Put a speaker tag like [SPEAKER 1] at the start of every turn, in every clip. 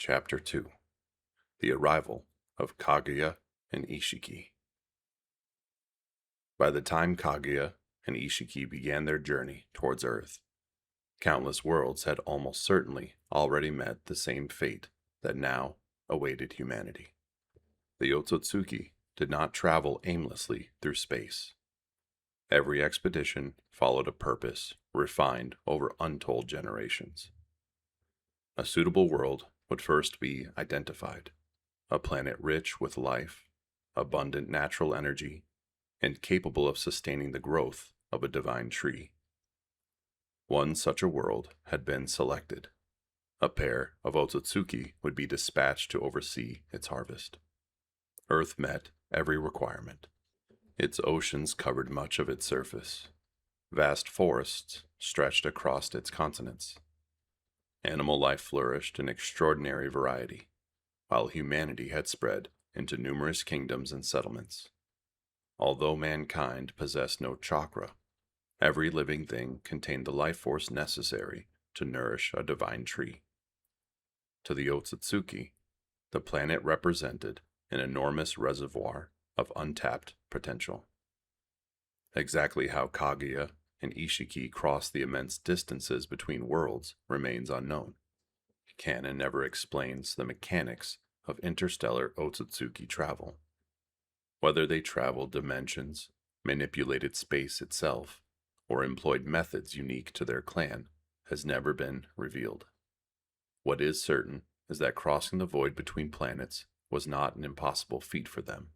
[SPEAKER 1] Chapter 2. The Arrival of Kaguya and Ishiki. By the time Kaguya and Ishiki began their journey towards Earth, countless worlds had almost certainly already met the same fate that now awaited humanity. The Otsutsuki did not travel aimlessly through space. Every expedition followed a purpose refined over untold generations. A suitable world would first be identified, a planet rich with life, abundant natural energy, and capable of sustaining the growth of a divine tree. One such a world had been selected. A pair of Otsutsuki would be dispatched to oversee its harvest. Earth met every requirement. Its oceans covered much of its surface. Vast forests stretched across its continents. Animal life flourished in extraordinary variety, while humanity had spread into numerous kingdoms and settlements. Although mankind possessed no chakra, every living thing contained the life force necessary to nourish a divine tree. To the Otsutsuki, the planet represented an enormous reservoir of untapped potential. Exactly how Kaguya and Ishiki crossed the immense distances between worlds remains unknown. Canon never explains the mechanics of interstellar Otsutsuki travel. Whether they traveled dimensions, manipulated space itself, or employed methods unique to their clan has never been revealed. What is certain is that crossing the void between planets was not an impossible feat for them.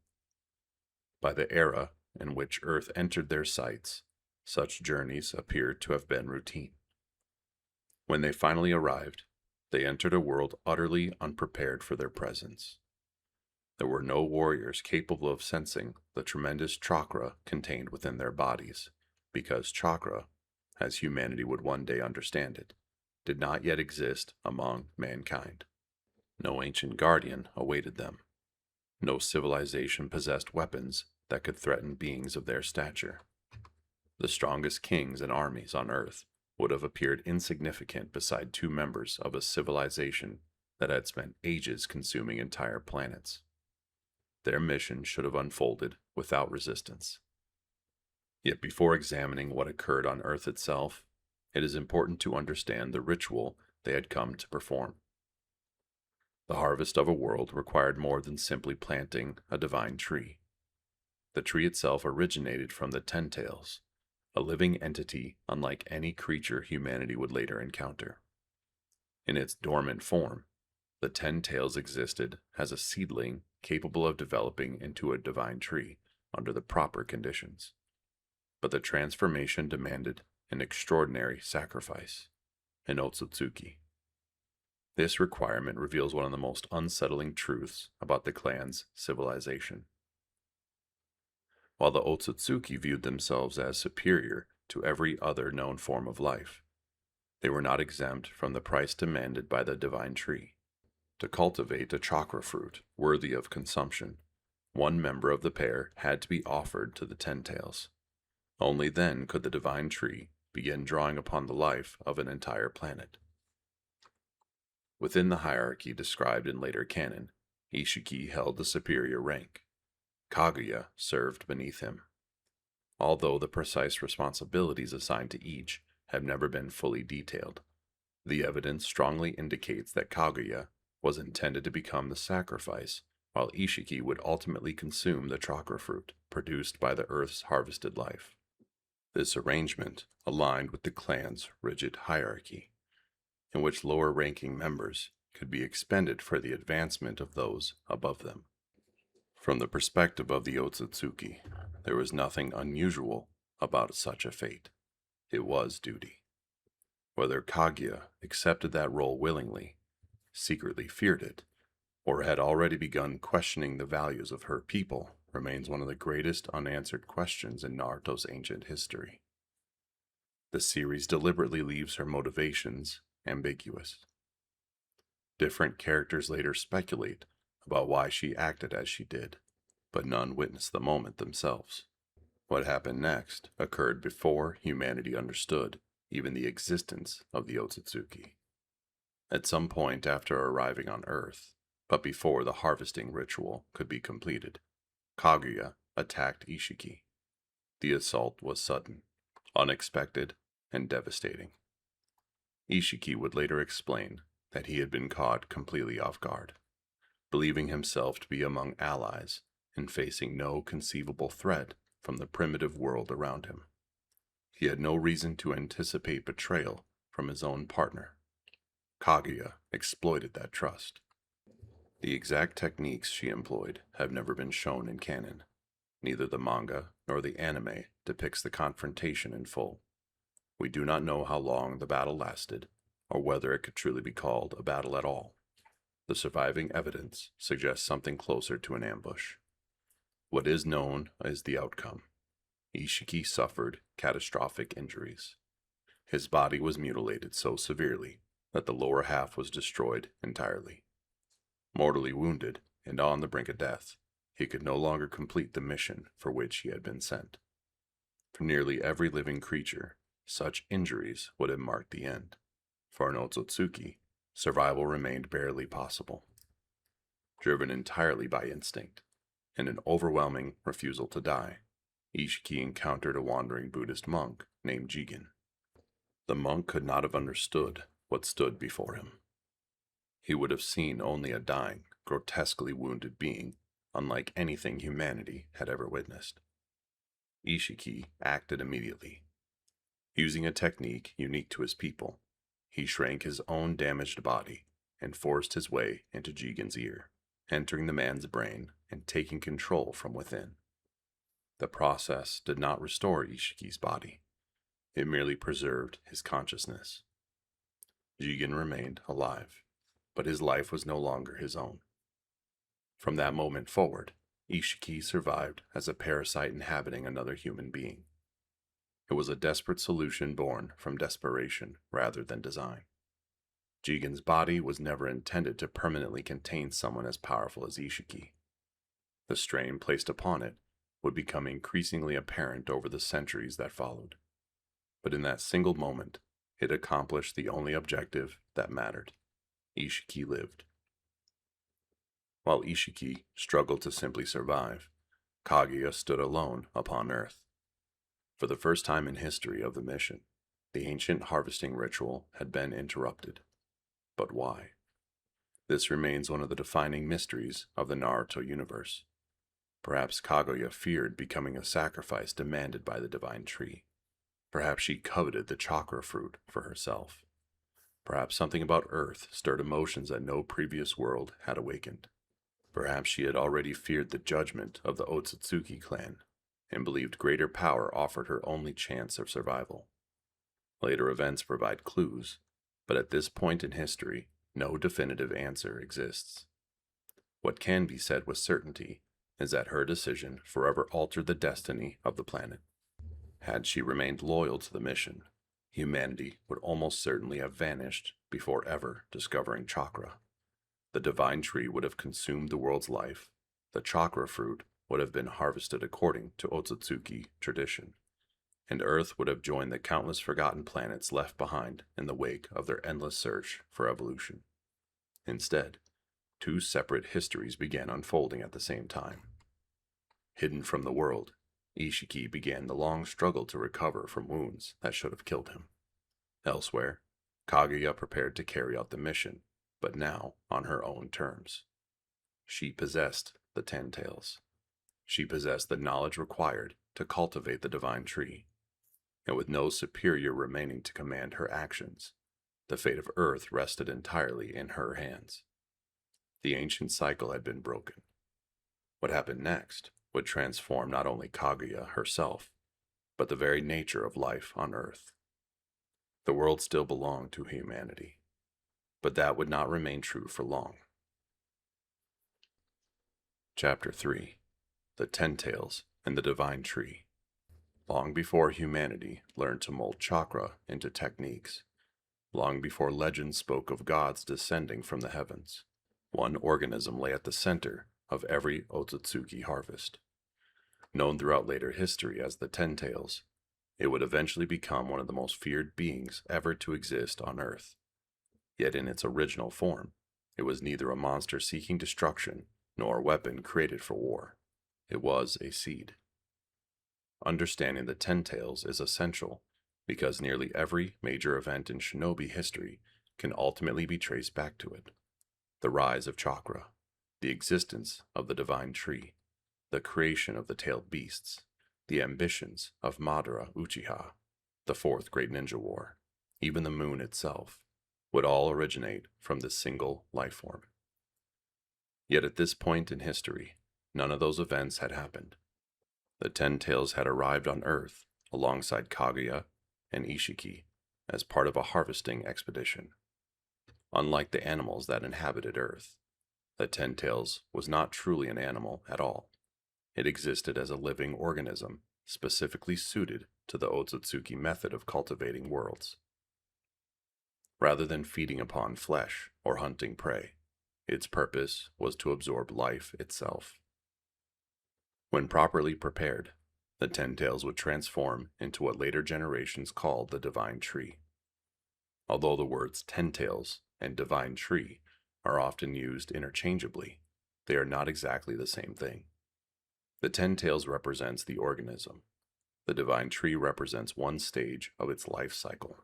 [SPEAKER 1] By the era in which Earth entered their sights, such journeys appeared to have been routine. When they finally arrived, they entered a world utterly unprepared for their presence. There were no warriors capable of sensing the tremendous chakra contained within their bodies, because chakra, as humanity would one day understand it, did not yet exist among mankind. No ancient guardian awaited them. No civilization possessed weapons that could threaten beings of their stature. The strongest kings and armies on Earth would have appeared insignificant beside two members of a civilization that had spent ages consuming entire planets. Their mission should have unfolded without resistance. Yet before examining what occurred on Earth itself, it is important to understand the ritual they had come to perform. The harvest of a world required more than simply planting a divine tree. The tree itself originated from the Ten-Tails, a living entity unlike any creature humanity would later encounter. In its dormant form, the Ten-Tails existed as a seedling capable of developing into a divine tree under the proper conditions. But the transformation demanded an extraordinary sacrifice, an Otsutsuki. This requirement reveals one of the most unsettling truths about the clan's civilization. While the Otsutsuki viewed themselves as superior to every other known form of life, they were not exempt from the price demanded by the divine tree. To cultivate a chakra fruit worthy of consumption, one member of the pair had to be offered to the Ten-Tails. Only then could the divine tree begin drawing upon the life of an entire planet. Within the hierarchy described in later canon, Ishiki held the superior rank. Kaguya served beneath him. Although the precise responsibilities assigned to each have never been fully detailed, the evidence strongly indicates that Kaguya was intended to become the sacrifice, while Ishiki would ultimately consume the chakra fruit produced by the Earth's harvested life. This arrangement aligned with the clan's rigid hierarchy, in which lower-ranking members could be expended for the advancement of those above them. From the perspective of the Otsutsuki, there was nothing unusual about such a fate. It was duty. Whether Kaguya accepted that role willingly, secretly feared it, or had already begun questioning the values of her people remains one of the greatest unanswered questions in Naruto's ancient history. The series deliberately leaves her motivations ambiguous. Different characters later speculate about why she acted as she did, but none witnessed the moment themselves. What happened next occurred before humanity understood even the existence of the Otsutsuki. At some point after arriving on Earth, but before the harvesting ritual could be completed, Kaguya attacked Ishiki. The assault was sudden, unexpected, and devastating. Ishiki would later explain that he had been caught completely off guard, believing himself to be among allies and facing no conceivable threat from the primitive world around him. He had no reason to anticipate betrayal from his own partner. Kaguya exploited that trust. The exact techniques she employed have never been shown in canon. Neither the manga nor the anime depicts the confrontation in full. We do not know how long the battle lasted, or whether it could truly be called a battle at all. The surviving evidence suggests something closer to an ambush. What is known is the outcome. Ishiki suffered catastrophic injuries. His body was mutilated so severely that the lower half was destroyed entirely. Mortally wounded and on the brink of death, he could no longer complete the mission for which he had been sent. For nearly every living creature, such injuries would have marked the end. For an Otsutsuki, survival remained barely possible. Driven entirely by instinct and an overwhelming refusal to die, Ishiki encountered a wandering Buddhist monk named Jigen. The monk could not have understood what stood before him. He would have seen only a dying, grotesquely wounded being, unlike anything humanity had ever witnessed. Ishiki acted immediately. Using a technique unique to his people, he shrank his own damaged body and forced his way into Jigen's ear, entering the man's brain and taking control from within. The process did not restore Ishiki's body. It merely preserved his consciousness. Jigen remained alive, but his life was no longer his own. From that moment forward, Ishiki survived as a parasite inhabiting another human being. It was a desperate solution born from desperation rather than design. Jigen's body was never intended to permanently contain someone as powerful as Ishiki. The strain placed upon it would become increasingly apparent over the centuries that followed. But in that single moment, it accomplished the only objective that mattered. Ishiki lived. While Ishiki struggled to simply survive, Kaguya stood alone upon Earth. For the first time in history of the mission, the ancient harvesting ritual had been interrupted. But why? This remains one of the defining mysteries of the Naruto universe. Perhaps Kaguya feared becoming a sacrifice demanded by the divine tree. Perhaps she coveted the chakra fruit for herself. Perhaps something about Earth stirred emotions that no previous world had awakened. Perhaps she had already feared the judgment of the Otsutsuki clan, and believed greater power offered her only chance of survival. Later events provide clues, but at this point in history, no definitive answer exists. What can be said with certainty is that her decision forever altered the destiny of the planet. Had she remained loyal to the mission, humanity would almost certainly have vanished before ever discovering chakra. The divine tree would have consumed the world's life. The chakra fruit would have been harvested according to Otsutsuki tradition, and Earth would have joined the countless forgotten planets left behind in the wake of their endless search for evolution. Instead, two separate histories began unfolding at the same time. Hidden from the world, Ishiki began the long struggle to recover from wounds that should have killed him. Elsewhere, Kaguya prepared to carry out the mission, but now on her own terms. She possessed the 10 tails. She possessed the knowledge required to cultivate the divine tree, and with no superior remaining to command her actions, the fate of Earth rested entirely in her hands. The ancient cycle had been broken. What happened next would transform not only Kaguya herself, but the very nature of life on Earth. The world still belonged to humanity, but that would not remain true for long. Chapter 3. The 10 Tails and the Divine Tree. Long before humanity learned to mold chakra into techniques, long before legends spoke of gods descending from the heavens, one organism lay at the center of every Otsutsuki harvest. Known throughout later history as the 10 Tails, it would eventually become one of the most feared beings ever to exist on Earth. Yet in its original form, it was neither a monster seeking destruction nor a weapon created for war. It was a seed. Understanding the Ten Tails is essential because nearly every major event in Shinobi history can ultimately be traced back to it. The rise of chakra, the existence of the divine tree, the creation of the tailed beasts, the ambitions of Madara Uchiha, the Fourth Great Ninja War, even the moon itself, would all originate from this single life form. Yet at this point in history, none of those events had happened. The Ten Tails had arrived on Earth alongside Kaguya and Ishiki as part of a harvesting expedition. Unlike the animals that inhabited Earth, the Ten Tails was not truly an animal at all. It existed as a living organism specifically suited to the Otsutsuki method of cultivating worlds. Rather than feeding upon flesh or hunting prey, its purpose was to absorb life itself. When properly prepared, the Ten Tails would transform into what later generations called the Divine Tree. Although the words Ten Tails and Divine Tree are often used interchangeably, they are not exactly the same thing. The Ten Tails represents the organism. The Divine Tree represents one stage of its life cycle.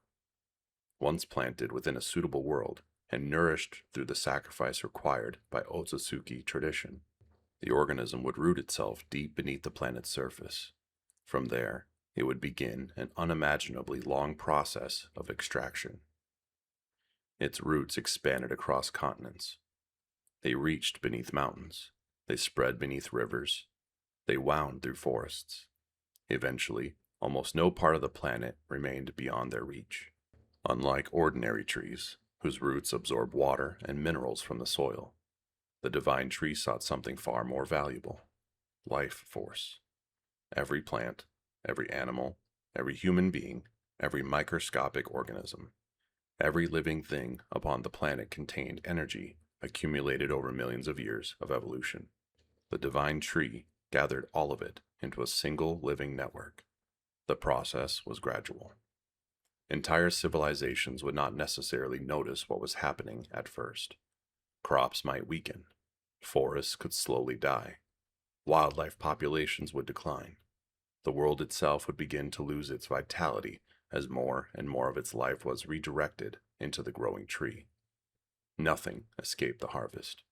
[SPEAKER 1] Once planted within a suitable world and nourished through the sacrifice required by Otsutsuki tradition, the organism would root itself deep beneath the planet's surface. From there, it would begin an unimaginably long process of extraction. Its roots expanded across continents. They reached beneath mountains. They spread beneath rivers. They wound through forests. Eventually, almost no part of the planet remained beyond their reach. Unlike ordinary trees, whose roots absorb water and minerals from the soil, the Divine Tree sought something far more valuable: life force. Every plant, every animal, every human being, every microscopic organism, every living thing upon the planet contained energy accumulated over millions of years of evolution. The Divine Tree gathered all of it into a single living network. The process was gradual. Entire civilizations would not necessarily notice what was happening at first. Crops might weaken. Forests could slowly die. Wildlife populations would decline. The world itself would begin to lose its vitality as more and more of its life was redirected into the growing tree. Nothing escaped the harvest.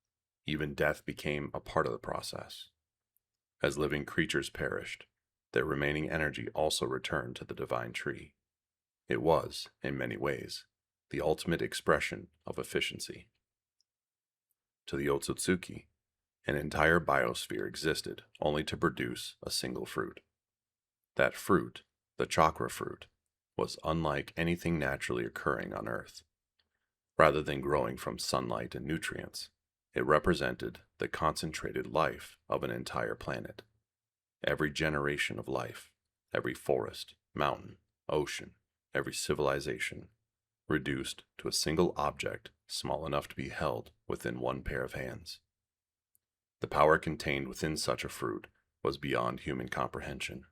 [SPEAKER 1] Even death became a part of the process. As living creatures perished, their remaining energy also returned to the Divine Tree. It was, in many ways, the ultimate expression of efficiency. To the Otsutsuki, an entire biosphere existed only to produce a single fruit. That fruit, the chakra fruit, was unlike anything naturally occurring on Earth. Rather than growing from sunlight and nutrients, it represented the concentrated life of an entire planet. Every generation of life, every forest, mountain, ocean, every civilization, reduced to a single object small enough to be held within one pair of hands. The power contained within such a fruit was beyond human comprehension.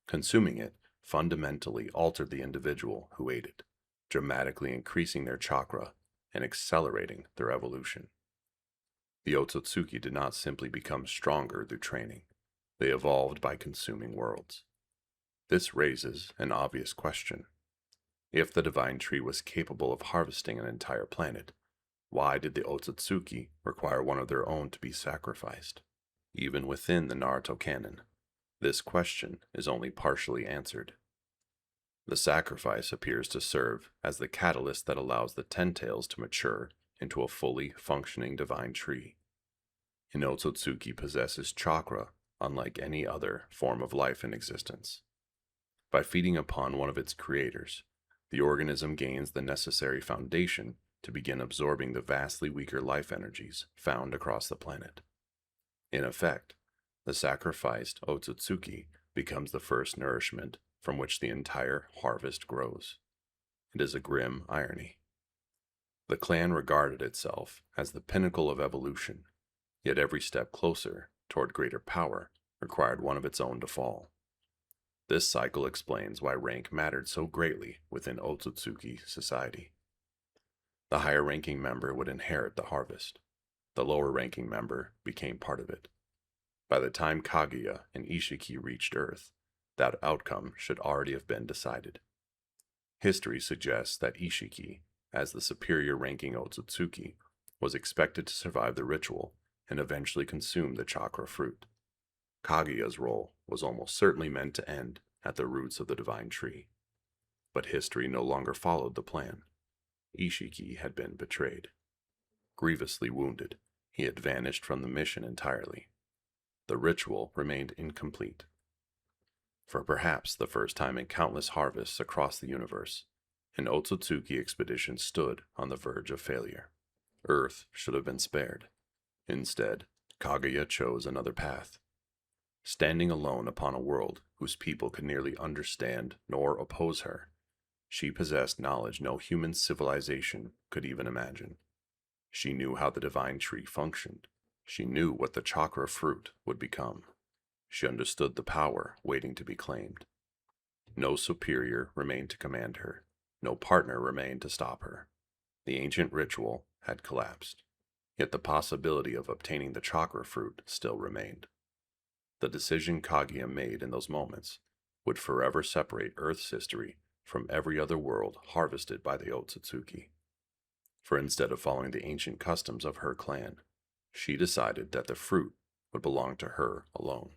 [SPEAKER 1] Consuming it fundamentally altered the individual who ate it, dramatically increasing their chakra and accelerating their evolution. The Otsutsuki did not simply become stronger through training. They evolved by consuming worlds. This raises an obvious question. If the Divine Tree was capable of harvesting an entire planet, why did the Otsutsuki require one of their own to be sacrificed? Even within the Naruto canon, this question is only partially answered. The sacrifice appears to serve as the catalyst that allows the Ten Tails to mature into a fully functioning Divine Tree. An Otsutsuki possesses chakra unlike any other form of life in existence. By feeding upon one of its creators, the organism gains the necessary foundation to begin absorbing the vastly weaker life energies found across the planet. In effect, the sacrificed Otsutsuki becomes the first nourishment from which the entire harvest grows. It is a grim irony. The clan regarded itself as the pinnacle of evolution, yet every step closer toward greater power required one of its own to fall. This cycle explains why rank mattered so greatly within Otsutsuki society. The higher-ranking member would inherit the harvest. The lower-ranking member became part of it. By the time Kaguya and Ishiki reached Earth, that outcome should already have been decided. History suggests that Ishiki, as the superior-ranking Otsutsuki, was expected to survive the ritual and eventually consume the chakra fruit. Kaguya's role was almost certainly meant to end at the roots of the divine tree. But history no longer followed the plan. Ishiki had been betrayed. Grievously wounded, he had vanished from the mission entirely. The ritual remained incomplete. For perhaps the first time in countless harvests across the universe, an Otsutsuki expedition stood on the verge of failure. Earth should have been spared. Instead, Kaguya chose another path. Standing alone upon a world whose people could neither understand nor oppose her, she possessed knowledge no human civilization could even imagine. She knew how the divine tree functioned. She knew what the chakra fruit would become. She understood the power waiting to be claimed. No superior remained to command her. No partner remained to stop her. The ancient ritual had collapsed. Yet the possibility of obtaining the chakra fruit still remained. The decision Kaguya made in those moments would forever separate Earth's history from every other world harvested by the Otsutsuki. For instead of following the ancient customs of her clan, she decided that the fruit would belong to her alone.